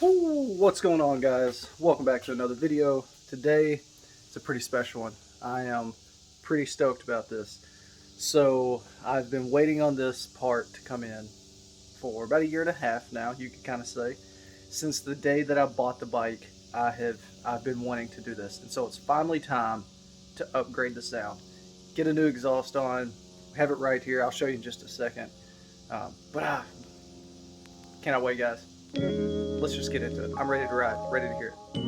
Ooh, what's going on, guys? Welcome back to another video. Today it's a pretty special one. I am pretty stoked about this. So I've been waiting on this part to come in for about a year and a half now, you could kind of say. Since the day that I bought the bike, I've been wanting to do this, and so it's finally time to upgrade the sound, get a new exhaust on. Have it right here. I'll show you in just a second. But cannot wait, guys. Let's just get into it. I'm ready to ride, ready to hear it.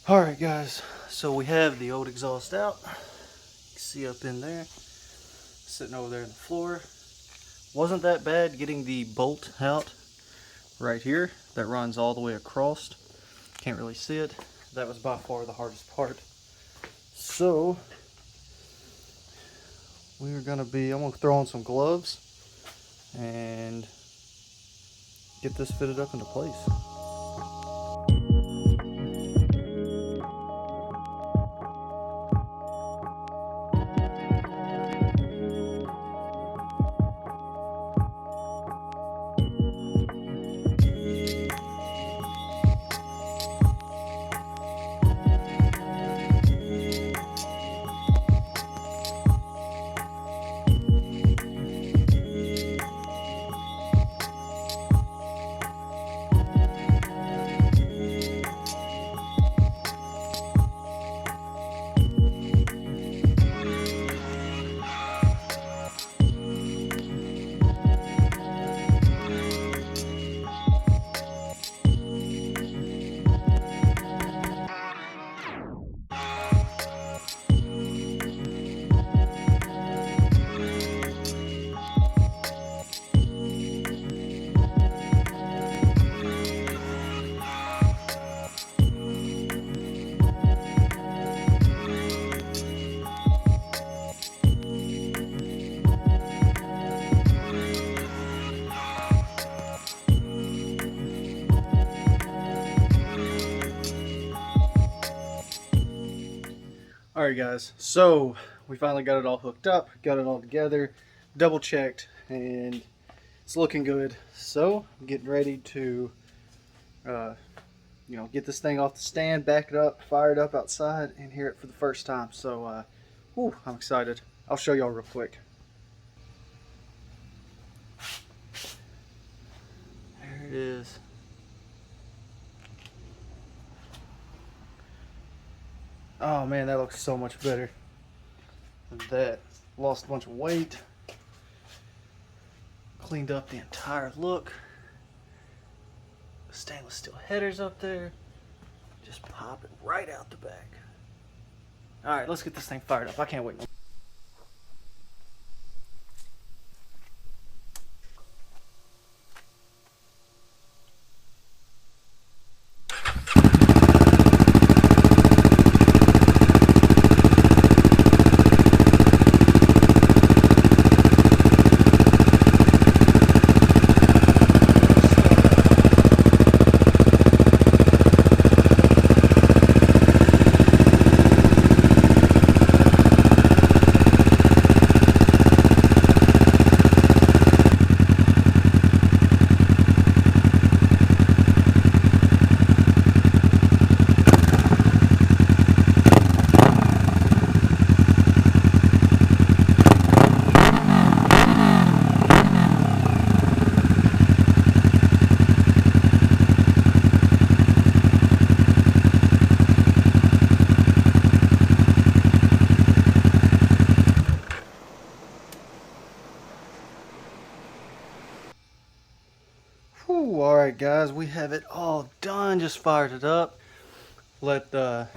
Alright, guys, so we have the old exhaust out. You can see up in there, sitting over there on the floor. Wasn't that bad getting the bolt out right here that runs all the way across. Can't really see it. That was by far the hardest part. So I'm gonna throw on some gloves and get this fitted up into place. Alright, guys, so we finally got it all hooked up, got it all together, double checked, and it's looking good. So I'm getting ready to get this thing off the stand, back it up, fire it up outside, and hear it for the first time. So I'm excited. I'll show y'all real quick. There it is. Oh man, that looks so much better than that. Lost a bunch of weight. Cleaned up the entire look. Stainless steel headers up there. Just pop it right out the back. Alright, let's get this thing fired up. I can't wait. Alright guys, we have it all done. Just fired it up. Let the,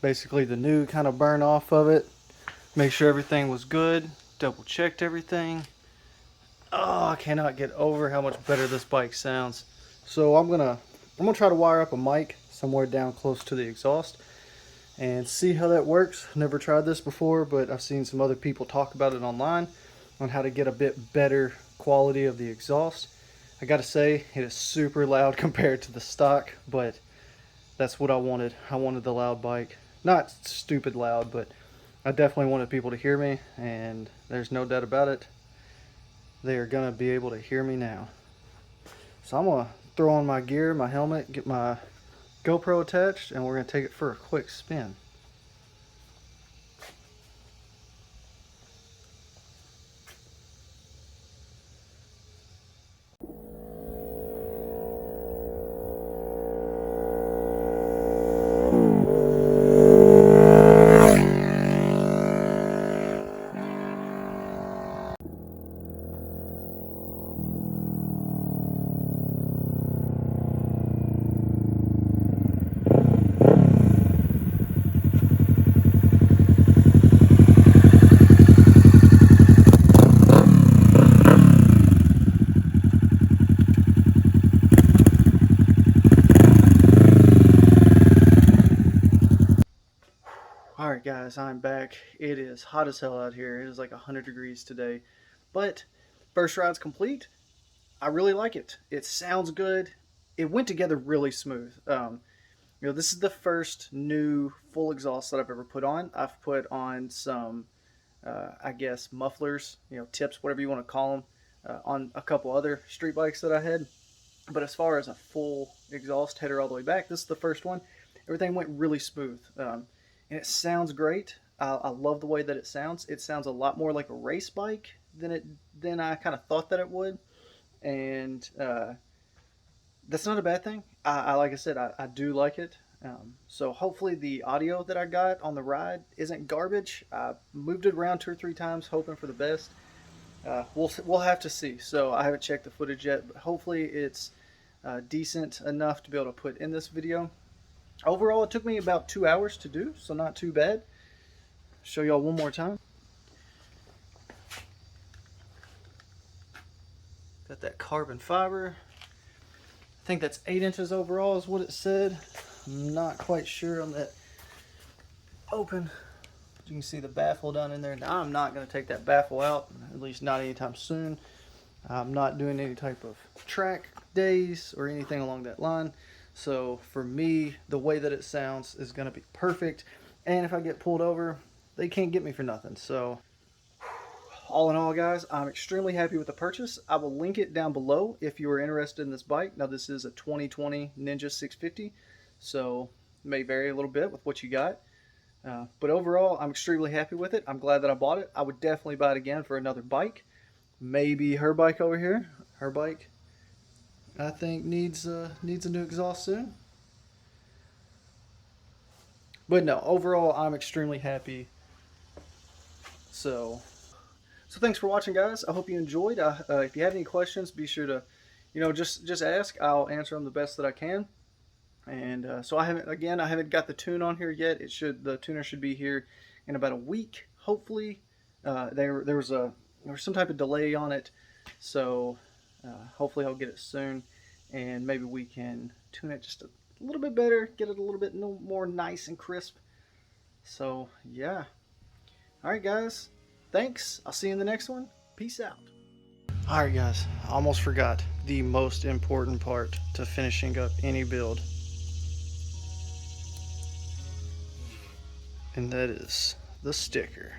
basically the new kind of burn off of it. Make sure everything was good. Double checked everything. Oh, I cannot get over how much better this bike sounds. So I'm gonna try to wire up a mic somewhere down close to the exhaust and see how that works. Never tried this before, but I've seen some other people talk about it online on how to get a bit better quality of the exhaust. I gotta say, it is super loud compared to the stock, but that's what I wanted. I wanted the loud bike. Not stupid loud, but I definitely wanted people to hear me, and there's no doubt about it. They are gonna be able to hear me now. So I'm gonna throw on my gear, my helmet, get my GoPro attached, and we're gonna take it for a quick spin. Alright guys, I'm back. It is hot as hell out here. It is like 100 degrees today. But first ride's complete. I really like it. It sounds good. It went together really smooth. This is the first new full exhaust that I've ever put on. I've put on some, I guess, mufflers, tips, whatever you want to call them, on a couple other street bikes that I had. But as far as a full exhaust header all the way back, this is the first one. Everything went really smooth. And it sounds great. I love the way that it sounds. It sounds a lot more like a race bike than I kind of thought that it would. And that's not a bad thing. Like I said, I do like it. So hopefully the audio that I got on the ride isn't garbage. I moved it around 2 or 3 times, hoping for the best. We'll have to see. So I haven't checked the footage yet, but hopefully it's decent enough to be able to put in this video. Overall, it took me about 2 hours to do, so not too bad. Show y'all one more time. Got that carbon fiber. I think that's 8 inches overall is what it said. I'm not quite sure on that open. You can see the baffle down in there. Now I'm not going to take that baffle out, at least not anytime soon. I'm not doing any type of track days or anything along that line. So for me, the way that it sounds is going to be perfect. And if I get pulled over, they can't get me for nothing. So all in all, guys, I'm extremely happy with the purchase. I will link it down below if you are interested in this bike. Now, this is a 2020 Ninja 650, so it may vary a little bit with what you got. But overall, I'm extremely happy with it. I'm glad that I bought it. I would definitely buy it again for another bike. Maybe her bike over here. Her bike, I think, needs a new exhaust soon. But no, overall, I'm extremely happy. So thanks for watching, guys. I hope you enjoyed. If you have any questions, be sure to, just ask. I'll answer them the best that I can. And so I haven't got the tune on here yet. The tuner should be here in about a week, hopefully. There was some type of delay on it, so hopefully I'll get it soon, and maybe we can tune it just a little bit better, get it a little bit more nice and crisp. So yeah. All right, guys. Thanks. I'll see you in the next one. Peace out. All right, guys. I almost forgot the most important part to finishing up any build. And that is the sticker.